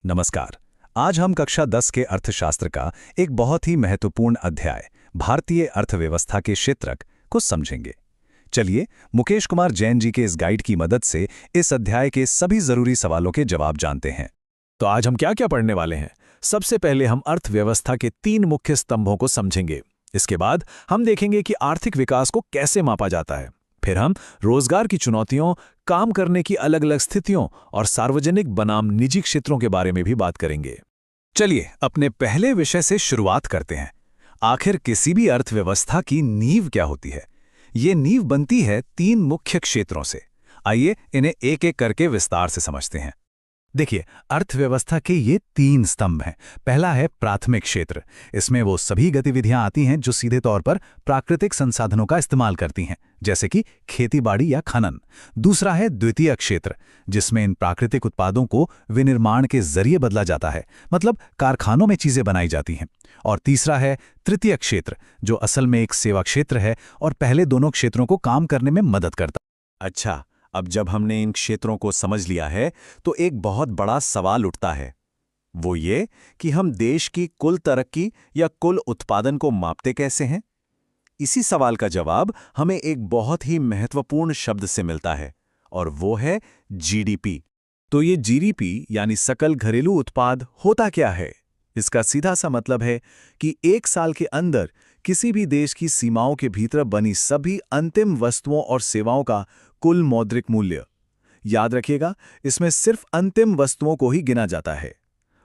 नमस्कार। आज हम कक्षा 10 के अर्थशास्त्र का एक बहुत ही महत्वपूर्ण अध्याय भारतीय अर्थव्यवस्था के क्षेत्रक को समझेंगे। चलिए मुकेश कुमार जैन जी के इस गाइड की मदद से इस अध्याय के सभी जरूरी सवालों के जवाब जानते हैं। तो आज हम क्या क्या पढ़ने वाले हैं। सबसे पहले हम अर्थव्यवस्था के 3 मुख्य स्तंभों को समझेंगे। इसके बाद हम देखेंगे कि आर्थिक विकास को कैसे मापा जाता है। फिर हम रोजगार की चुनौतियों, काम करने की अलग अलग स्थितियों और सार्वजनिक बनाम निजी क्षेत्रों के बारे में भी बात करेंगे। चलिए अपने पहले विषय से शुरुआत करते हैं। आखिर किसी भी अर्थव्यवस्था की नींव क्या होती है? ये नींव बनती है 3 मुख्य क्षेत्रों से। आइए इन्हें एक एक करके विस्तार से समझते हैं। देखिए, अर्थव्यवस्था के ये 3 स्तंभ हैं। पहला है प्राथमिक क्षेत्र। इसमें वो सभी गतिविधियां आती हैं जो सीधे तौर पर प्राकृतिक संसाधनों का इस्तेमाल करती हैं, जैसे कि खेतीबाड़ी या खनन। दूसरा है द्वितीयक क्षेत्र, जिसमें इन प्राकृतिक उत्पादों को विनिर्माण के जरिए बदला जाता है, मतलब कारखानों में चीजें बनाई जाती हैं। और तीसरा है तृतीयक क्षेत्र, जो असल में एक सेवा क्षेत्र है और पहले दोनों क्षेत्रों को काम करने में मदद करता है। अच्छा, अब जब हमने इन क्षेत्रों को समझ लिया है तो एक बहुत बड़ा सवाल उठता है। वो ये कि हम देश की कुल तरक्की या कुल उत्पादन को मापते कैसे हैं। इसी सवाल का जवाब हमें एक बहुत ही महत्वपूर्ण शब्द से मिलता है, और वो है जीडीपी। तो ये जीडीपी यानी सकल घरेलू उत्पाद होता क्या है? इसका सीधा सा मतलब है कि एक साल के अंदर किसी भी देश की सीमाओं के भीतर बनी सभी अंतिम वस्तुओं और सेवाओं का कुल मौद्रिक मूल्य। याद रखिएगा, इसमें सिर्फ अंतिम वस्तुओं को ही गिना जाता है।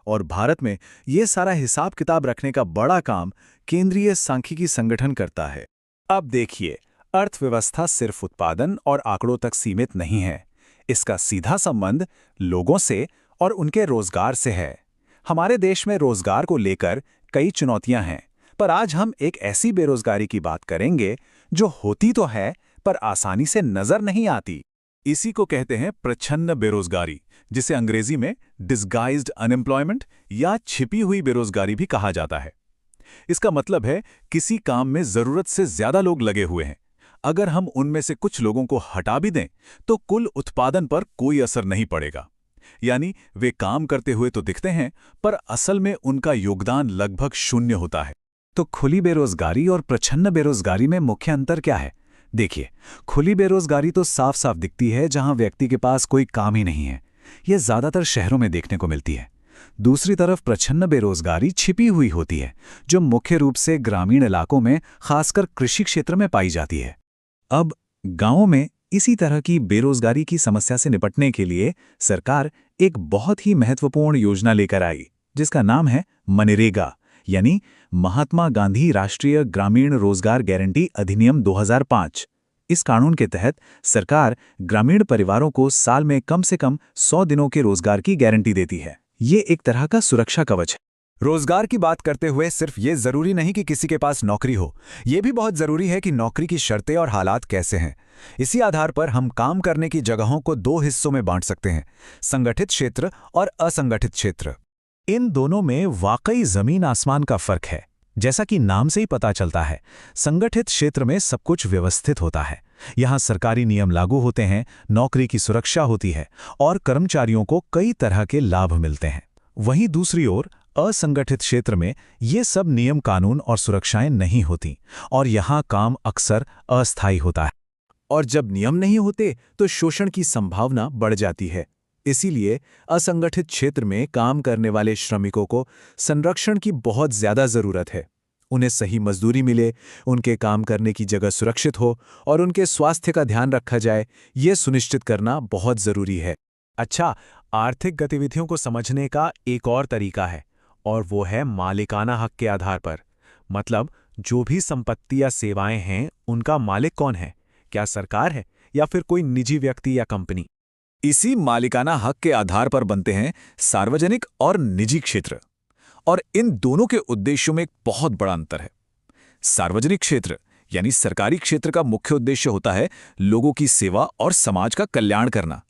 और भारत में यह सारा हिसाब किताब रखने का बड़ा काम केंद्रीय सांख्यिकी संगठन करता है। अब देखिए, अर्थव्यवस्था सिर्फ उत्पादन और आंकड़ों तक सीमित नहीं है। इसका सीधा संबंध लोगों से और उनके रोजगार से है। हमारे देश में रोजगार को लेकर कई चुनौतियां हैं, पर आज हम एक ऐसी बेरोजगारी की बात करेंगे जो होती तो है पर आसानी से नजर नहीं आती। इसी को कहते हैं प्रच्छन्न बेरोजगारी, जिसे अंग्रेजी में डिस्गाइज्ड अनएम्प्लॉयमेंट या छिपी हुई बेरोजगारी भी कहा जाता है। इसका मतलब है किसी काम में जरूरत से ज्यादा लोग लगे हुए हैं। अगर हम उनमें से कुछ लोगों को हटा भी दें तो कुल उत्पादन पर कोई असर नहीं पड़ेगा। यानी वे काम करते हुए तो दिखते हैं, पर असल में उनका योगदान लगभग शून्य होता है। तो खुली बेरोजगारी और प्रच्छन्न बेरोजगारी में मुख्य अंतर क्या है? देखिए, खुली बेरोजगारी तो साफ साफ दिखती है, जहां व्यक्ति के पास कोई काम ही नहीं है। यह ज्यादातर शहरों में देखने को मिलती है। दूसरी तरफ प्रच्छन्न बेरोजगारी छिपी हुई होती है, जो मुख्य रूप से ग्रामीण इलाकों में, खासकर कृषि क्षेत्र में पाई जाती है। अब गांवों में इसी तरह की बेरोजगारी की समस्या से निपटने के लिए सरकार एक बहुत ही महत्वपूर्ण योजना लेकर आई, जिसका नाम है मनरेगा, यानी महात्मा गांधी राष्ट्रीय ग्रामीण रोजगार गारंटी अधिनियम 2005। इस कानून के तहत सरकार ग्रामीण परिवारों को साल में कम से कम 100 दिनों के रोजगार की गारंटी देती है। ये एक तरह का सुरक्षा कवच है। रोजगार की बात करते हुए सिर्फ ये जरूरी नहीं कि किसी के पास नौकरी हो, ये भी बहुत जरूरी है कि नौकरी की शर्तें और हालात कैसे हैं। इसी आधार पर हम काम करने की जगहों को 2 हिस्सों में बांट सकते हैं, संगठित क्षेत्र और असंगठित क्षेत्र। इन दोनों में वाकई जमीन आसमान का फर्क है। जैसा कि नाम से ही पता चलता है, संगठित क्षेत्र में सब कुछ व्यवस्थित होता है। यहाँ सरकारी नियम लागू होते हैं, नौकरी की सुरक्षा होती है और कर्मचारियों को कई तरह के लाभ मिलते हैं। वहीं दूसरी ओर असंगठित क्षेत्र में ये सब नियम, कानून और सुरक्षाएं नहीं होती और यहाँ काम अक्सर अस्थायी होता है। और जब नियम नहीं होते तो शोषण की संभावना बढ़ जाती है। इसीलिए असंगठित क्षेत्र में काम करने वाले श्रमिकों को संरक्षण की बहुत ज्यादा जरूरत है। उन्हें सही मजदूरी मिले, उनके काम करने की जगह सुरक्षित हो और उनके स्वास्थ्य का ध्यान रखा जाए, ये सुनिश्चित करना बहुत जरूरी है। अच्छा, आर्थिक गतिविधियों को समझने का एक और तरीका है, और वो है मालिकाना हक के आधार पर। मतलब जो भी संपत्ति या सेवाएं हैं, उनका मालिक कौन है? क्या सरकार है या फिर कोई निजी व्यक्ति या कंपनी? इसी मालिकाना हक के आधार पर बनते हैं सार्वजनिक और निजी क्षेत्र। और इन दोनों के उद्देश्यों में एक बहुत बड़ा अंतर है। सार्वजनिक क्षेत्र यानी सरकारी क्षेत्र का मुख्य उद्देश्य होता है लोगों की सेवा और समाज का कल्याण करना,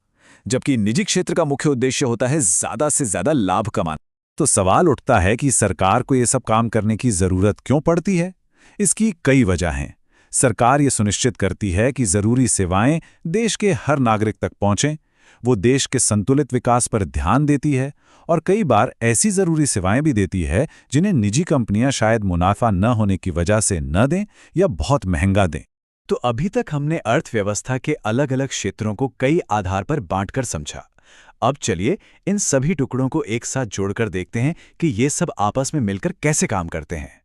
जबकि निजी क्षेत्र का मुख्य उद्देश्य होता है ज्यादा से ज्यादा लाभ कमाना। तो सवाल उठता है कि सरकार को ये सब काम करने की जरूरत क्यों पड़ती है? इसकी कई वजह हैं। सरकार ये सुनिश्चित करती है कि जरूरी सेवाएं देश के हर नागरिक तक पहुंचें, वो देश के संतुलित विकास पर ध्यान देती है और कई बार ऐसी ज़रूरी सेवाएं भी देती है जिन्हें निजी कंपनियां शायद मुनाफा न होने की वजह से न दें या बहुत महंगा दें। तो अभी तक हमने अर्थव्यवस्था के अलग-अलग क्षेत्रों को कई आधार पर बांटकर समझा। अब चलिए इन सभी टुकड़ों को एक साथ जोड़कर देखते हैं कि ये सब आपस में मिलकर कैसे काम करते हैं।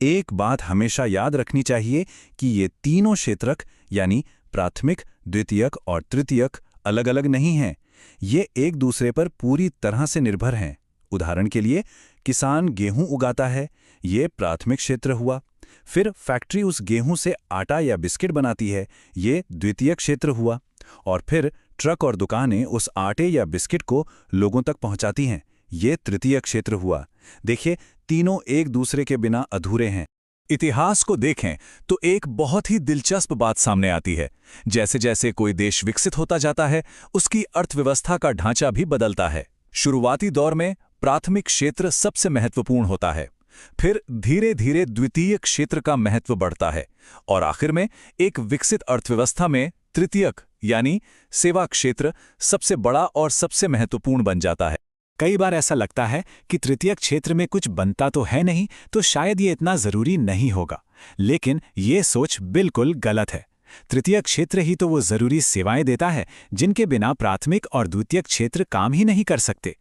एक बात हमेशा याद रखनी चाहिए कि ये तीनों क्षेत्रक यानी प्राथमिक, द्वितीयक और तृतीयक अलग-अलग नहीं हैं। ये एक दूसरे पर पूरी तरह से निर्भर हैं। उदाहरण के लिए, किसान गेहूं उगाता है, ये प्राथमिक क्षेत्र हुआ। फिर फैक्ट्री उस गेहूं से आटा या बिस्किट बनाती है, ये द्वितीयक क्षेत्र हुआ। और फिर ट्रक और दुकानें उस आटे या बिस्किट को लोगों तक पहुंचाती हैं, ये तृतीयक क्षेत्र हुआ। देखिए, तीनों एक दूसरे के बिना अधूरे हैं। इतिहास को देखें तो एक बहुत ही दिलचस्प बात सामने आती है। जैसे जैसे कोई देश विकसित होता जाता है, उसकी अर्थव्यवस्था का ढांचा भी बदलता है। शुरुआती दौर में प्राथमिक क्षेत्र सबसे महत्वपूर्ण होता है, फिर धीरे धीरे द्वितीय क्षेत्र का महत्व बढ़ता है और आखिर में एक विकसित अर्थव्यवस्था में तृतीयक यानी सेवा क्षेत्र सबसे बड़ा और सबसे महत्वपूर्ण बन जाता है। कई बार ऐसा लगता है कि तृतीयक क्षेत्र में कुछ बनता तो है नहीं, तो शायद ये इतना जरूरी नहीं होगा। लेकिन ये सोच बिल्कुल गलत है। तृतीयक क्षेत्र ही तो वो जरूरी सेवाएं देता है जिनके बिना प्राथमिक और द्वितीयक क्षेत्र काम ही नहीं कर सकते।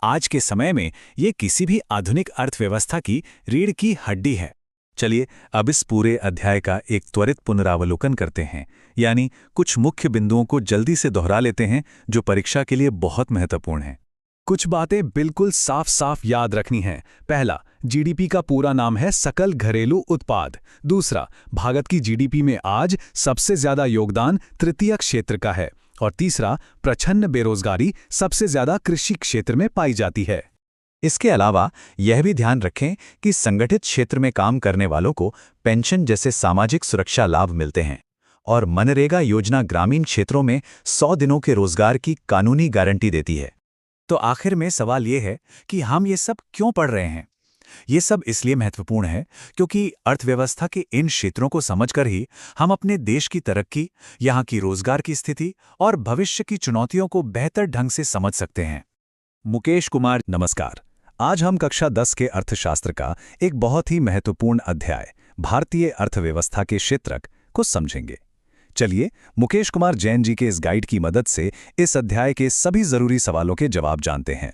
आज के समय में ये किसी भी आधुनिक अर्थव्यवस्था की रीढ़ की हड्डी है। चलिए अब इस पूरे अध्याय का एक त्वरित पुनरावलोकन करते हैं, यानी कुछ मुख्य बिंदुओं को जल्दी से दोहरा लेते हैं जो परीक्षा के लिए बहुत महत्वपूर्ण हैं। कुछ बातें बिल्कुल साफ साफ याद रखनी हैं। पहला, जीडीपी का पूरा नाम है सकल घरेलू उत्पाद। दूसरा, भारत की जीडीपी में आज सबसे ज्यादा योगदान तृतीयक क्षेत्र का है। और तीसरा, प्रच्छन्न बेरोजगारी सबसे ज्यादा कृषि क्षेत्र में पाई जाती है। इसके अलावा यह भी ध्यान रखें कि संगठित क्षेत्र में काम करने वालों को पेंशन जैसे सामाजिक सुरक्षा लाभ मिलते हैं और मनरेगा योजना ग्रामीण क्षेत्रों में 100 दिनों के रोजगार की कानूनी गारंटी देती है। तो आखिर में सवाल ये है कि हम ये सब क्यों पढ़ रहे हैं? ये सब इसलिए महत्वपूर्ण है क्योंकि अर्थव्यवस्था के इन क्षेत्रों को समझकर ही हम अपने देश की तरक्की, यहाँ की रोजगार की स्थिति और भविष्य की चुनौतियों को बेहतर ढंग से समझ सकते हैं। मुकेश कुमार, नमस्कार। आज हम कक्षा 10 के अर्थशास्त्र का एक बहुत ही महत्वपूर्ण अध्याय भारतीय अर्थव्यवस्था के क्षेत्रक को समझेंगे। चलिए मुकेश कुमार जैन जी के इस गाइड की मदद से इस अध्याय के सभी जरूरी सवालों के जवाब जानते हैं।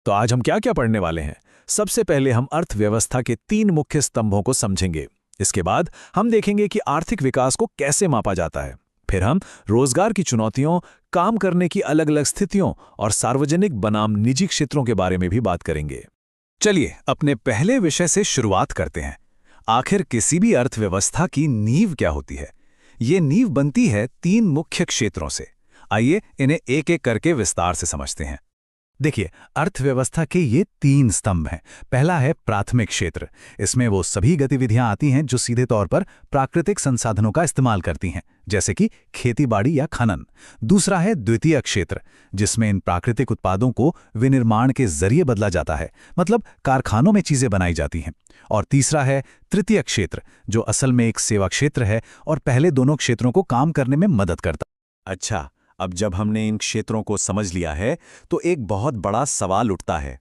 तो आज हम क्या क्या पढ़ने वाले हैं? सबसे पहले हम अर्थव्यवस्था के 3 मुख्य स्तंभों को समझेंगे। इसके बाद हम देखेंगे कि आर्थिक विकास को कैसे मापा जाता है। फिर हम रोजगार की चुनौतियों, काम करने की अलग अलग स्थितियों और सार्वजनिक बनाम निजी क्षेत्रों के बारे में भी बात करेंगे। चलिए अपने पहले विषय से शुरुआत करते हैं। आखिर किसी भी अर्थव्यवस्था की नींव क्या होती है? ये नींव बनती है 3 मुख्य क्षेत्रों से। आइए इन्हें एक एक करके विस्तार से समझते हैं। देखिए, अर्थव्यवस्था के ये 3 स्तंभ हैं। पहला है प्राथमिक क्षेत्र। इसमें वो सभी गतिविधियां आती हैं जो सीधे तौर पर प्राकृतिक संसाधनों का इस्तेमाल करती हैं, जैसे कि खेतीबाड़ी या खनन। दूसरा है द्वितीयक क्षेत्र, जिसमें इन प्राकृतिक उत्पादों को विनिर्माण के जरिए बदला जाता है, मतलब कारखानों में चीजें बनाई जाती हैं। और तीसरा है तृतीयक क्षेत्र, जो असल में एक सेवा क्षेत्र है और पहले दोनों क्षेत्रों को काम करने में मदद करता है। अच्छा, अब जब हमने इन क्षेत्रों को समझ लिया है तो एक बहुत बड़ा सवाल उठता है।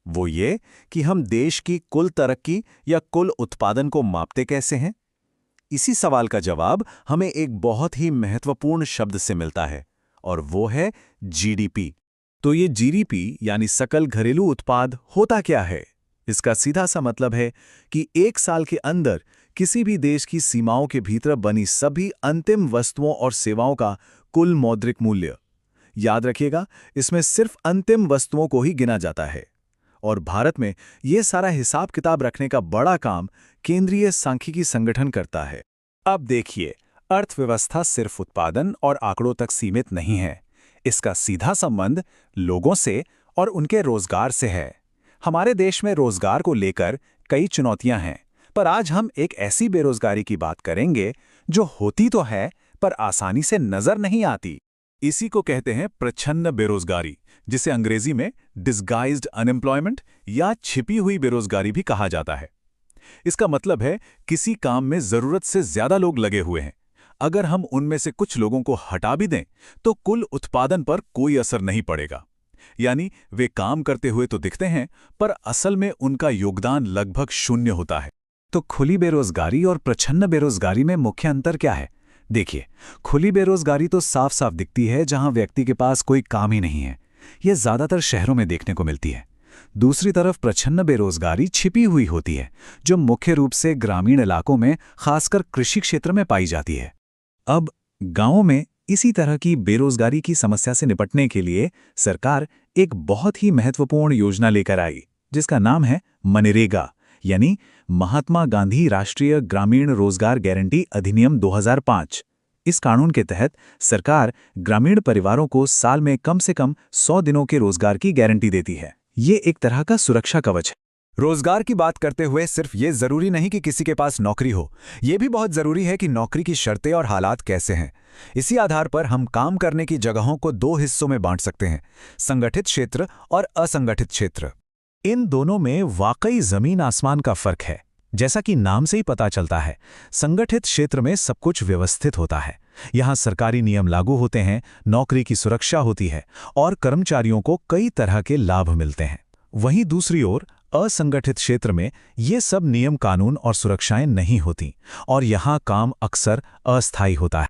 वो ये कि हम देश की कुल तरक्की या कुल उत्पादन को मापते कैसे हैं? इसी सवाल का जवाब हमें एक बहुत ही महत्वपूर्ण शब्द से मिलता है और वो है जीडीपी। तो ये जीडीपी यानी सकल घरेलू उत्पाद होता क्या है? इसका सीधा सा मतलब है कि एक साल के अंदर किसी भी देश की सीमाओं के भीतर बनी सभी अंतिम वस्तुओं और सेवाओं का कुल मौद्रिक मूल्य। याद रखिएगा, इसमें सिर्फ अंतिम वस्तुओं को ही गिना जाता है। और भारत में यह सारा हिसाब किताब रखने का बड़ा काम केंद्रीय सांख्यिकी संगठन करता है। अब देखिए, अर्थव्यवस्था सिर्फ उत्पादन और आंकड़ों तक सीमित नहीं है। इसका सीधा संबंध लोगों से और उनके रोजगार से है। हमारे देश में रोजगार को लेकर कई चुनौतियां हैं, पर आज हम एक ऐसी बेरोजगारी की बात करेंगे जो होती तो है पर आसानी से नजर नहीं आती। इसी को कहते हैं प्रच्छन्न बेरोजगारी, जिसे अंग्रेजी में डिस्गाइज्ड अनएम्प्लॉयमेंट या छिपी हुई बेरोजगारी भी कहा जाता है। इसका मतलब है किसी काम में जरूरत से ज्यादा लोग लगे हुए हैं। अगर हम उनमें से कुछ लोगों को हटा भी दें तो कुल उत्पादन पर कोई असर नहीं पड़ेगा। यानी वे काम करते हुए तो दिखते हैं, पर असल में उनका योगदान लगभग शून्य होता है। तो खुली बेरोजगारी और प्रच्छन्न बेरोजगारी में मुख्य अंतर क्या है? देखिए, खुली बेरोजगारी तो साफ साफ दिखती है, जहां व्यक्ति के पास कोई काम ही नहीं है। यह ज्यादातर शहरों में देखने को मिलती है। दूसरी तरफ प्रच्छन्न बेरोजगारी छिपी हुई होती है, जो मुख्य रूप से ग्रामीण इलाकों में, खासकर कृषि क्षेत्र में पाई जाती है। अब गांवों में इसी तरह की बेरोजगारी की समस्या से निपटने के लिए सरकार एक बहुत ही महत्वपूर्ण योजना लेकर आई, जिसका नाम है मनरेगा, यानी महात्मा गांधी राष्ट्रीय ग्रामीण रोजगार गारंटी अधिनियम 2005। इस कानून के तहत सरकार ग्रामीण परिवारों को साल में कम से कम 100 दिनों के रोजगार की गारंटी देती है। ये एक तरह का सुरक्षा कवच है। रोजगार की बात करते हुए सिर्फ ये जरूरी नहीं कि किसी के पास नौकरी हो, ये भी बहुत जरूरी है कि नौकरी की शर्तें और हालात कैसे हैं। इसी आधार पर हम काम करने की जगहों को 2 हिस्सों में बांट सकते हैं, संगठित क्षेत्र और असंगठित क्षेत्र। इन दोनों में वाकई जमीन आसमान का फर्क है। जैसा कि नाम से ही पता चलता है, संगठित क्षेत्र में सब कुछ व्यवस्थित होता है। यहाँ सरकारी नियम लागू होते हैं, नौकरी की सुरक्षा होती है और कर्मचारियों को कई तरह के लाभ मिलते हैं। वहीं दूसरी ओर असंगठित क्षेत्र में ये सब नियम कानून और सुरक्षाएं नहीं होती और यहाँ काम अक्सर अस्थायी होता है।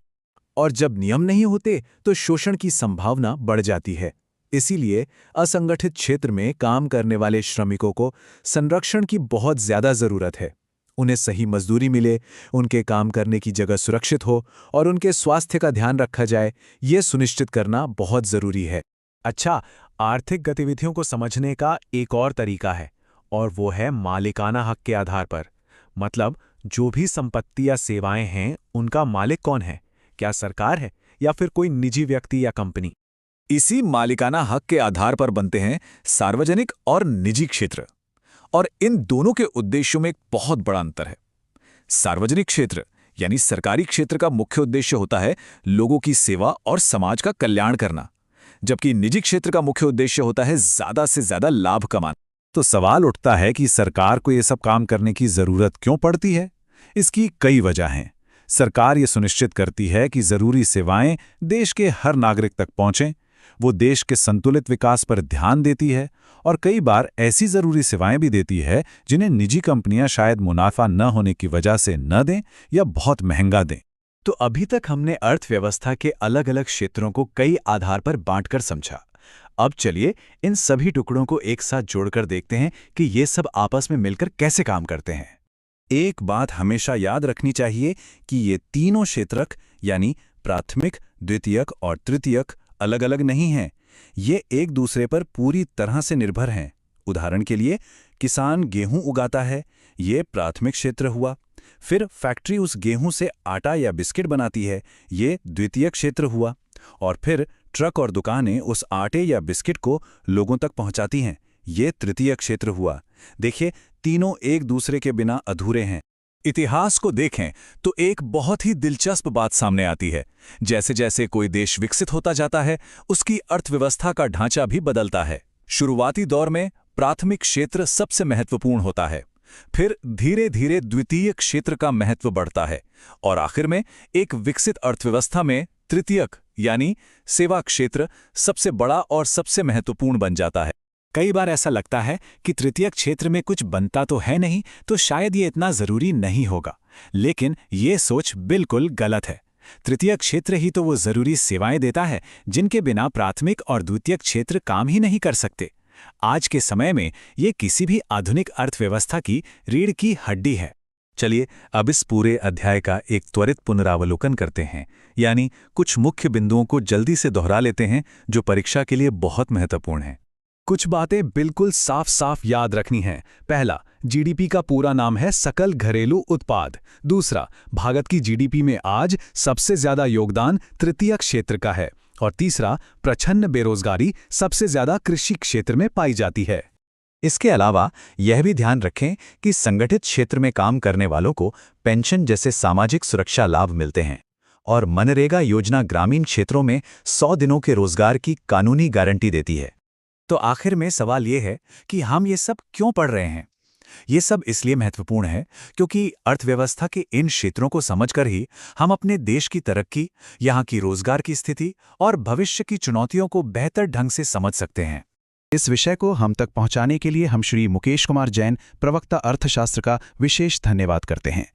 और जब नियम नहीं होते तो शोषण की संभावना बढ़ जाती है। इसीलिए असंगठित क्षेत्र में काम करने वाले श्रमिकों को संरक्षण की बहुत ज्यादा जरूरत है। उन्हें सही मजदूरी मिले, उनके काम करने की जगह सुरक्षित हो और उनके स्वास्थ्य का ध्यान रखा जाए, ये सुनिश्चित करना बहुत जरूरी है। अच्छा, आर्थिक गतिविधियों को समझने का एक और तरीका है, और वो है मालिकाना हक के आधार पर। मतलब जो भी संपत्ति या सेवाएं हैं, उनका मालिक कौन है? क्या सरकार है या फिर कोई निजी व्यक्ति या कंपनी? इसी मालिकाना हक के आधार पर बनते हैं सार्वजनिक और निजी क्षेत्र। और इन दोनों के उद्देश्यों में एक बहुत बड़ा अंतर है। सार्वजनिक क्षेत्र यानी सरकारी क्षेत्र का मुख्य उद्देश्य होता है लोगों की सेवा और समाज का कल्याण करना, जबकि निजी क्षेत्र का मुख्य उद्देश्य होता है ज्यादा से ज्यादा लाभ कमाना। तो सवाल उठता है कि सरकार को ये सब काम करने की जरूरत क्यों पड़ती है? इसकी कई वजह हैं। सरकार ये सुनिश्चित करती है कि जरूरी सेवाएं देश के हर नागरिक तक पहुंचें। वो देश के संतुलित विकास पर ध्यान देती है और कई बार ऐसी जरूरी सेवाएं भी देती है जिन्हें निजी कंपनियां शायद मुनाफा न होने की वजह से न दें या बहुत महंगा दें। तो अभी तक हमने अर्थव्यवस्था के अलग अलग क्षेत्रों को कई आधार पर बांटकर समझा। अब चलिए इन सभी टुकड़ों को एक साथ जोड़कर देखते हैं कि ये सब आपस में मिलकर कैसे काम करते हैं। एक बात हमेशा याद रखनी चाहिए कि ये तीनों क्षेत्रक यानी प्राथमिक, द्वितीयक और तृतीयक अलग अलग नहीं हैं। ये एक दूसरे पर पूरी तरह से निर्भर हैं। उदाहरण के लिए, किसान गेहूं उगाता है, ये प्राथमिक क्षेत्र हुआ। फिर फैक्ट्री उस गेहूं से आटा या बिस्किट बनाती है, ये द्वितीयक क्षेत्र हुआ। और फिर ट्रक और दुकानें उस आटे या बिस्किट को लोगों तक पहुंचाती हैं, ये तृतीयक क्षेत्र हुआ। देखिए, तीनों एक दूसरे के बिना अधूरे हैं। इतिहास को देखें तो एक बहुत ही दिलचस्प बात सामने आती है। जैसे जैसे कोई देश विकसित होता जाता है, उसकी अर्थव्यवस्था का ढांचा भी बदलता है। शुरुआती दौर में प्राथमिक क्षेत्र सबसे महत्वपूर्ण होता है, फिर धीरे धीरे द्वितीय क्षेत्र का महत्व बढ़ता है और आखिर में एक विकसित अर्थव्यवस्था में तृतीयक यानी सेवा क्षेत्र सबसे बड़ा और सबसे महत्वपूर्ण बन जाता है। कई बार ऐसा लगता है कि तृतीयक क्षेत्र में कुछ बनता तो है नहीं, तो शायद ये इतना जरूरी नहीं होगा। लेकिन ये सोच बिल्कुल गलत है। तृतीयक क्षेत्र ही तो वो जरूरी सेवाएं देता है जिनके बिना प्राथमिक और द्वितीयक क्षेत्र काम ही नहीं कर सकते। आज के समय में ये किसी भी आधुनिक अर्थव्यवस्था की रीढ़ की हड्डी है। चलिए अब इस पूरे अध्याय का एक त्वरित पुनरावलोकन करते हैं, यानी कुछ मुख्य बिंदुओं को जल्दी से दोहरा लेते हैं जो परीक्षा के लिए बहुत महत्वपूर्ण हैं। कुछ बातें बिल्कुल साफ साफ याद रखनी हैं। पहला, जीडीपी का पूरा नाम है सकल घरेलू उत्पाद। दूसरा, भारत की जीडीपी में आज सबसे ज्यादा योगदान तृतीयक क्षेत्र का है। और तीसरा, प्रच्छन्न बेरोजगारी सबसे ज्यादा कृषि क्षेत्र में पाई जाती है। इसके अलावा यह भी ध्यान रखें कि संगठित क्षेत्र में काम करने वालों को पेंशन जैसे सामाजिक सुरक्षा लाभ मिलते हैं और मनरेगा योजना ग्रामीण क्षेत्रों में 100 दिनों के रोजगार की कानूनी गारंटी देती है। तो आखिर में सवाल ये है कि हम ये सब क्यों पढ़ रहे हैं? ये सब इसलिए महत्वपूर्ण है क्योंकि अर्थव्यवस्था के इन क्षेत्रों को समझकर ही हम अपने देश की तरक्की, यहाँ की रोजगार की स्थिति और भविष्य की चुनौतियों को बेहतर ढंग से समझ सकते हैं। इस विषय को हम तक पहुंचाने के लिए हम श्री मुकेश कुमार जैन, प्रवक्ता अर्थशास्त्र का विशेष धन्यवाद करते हैं।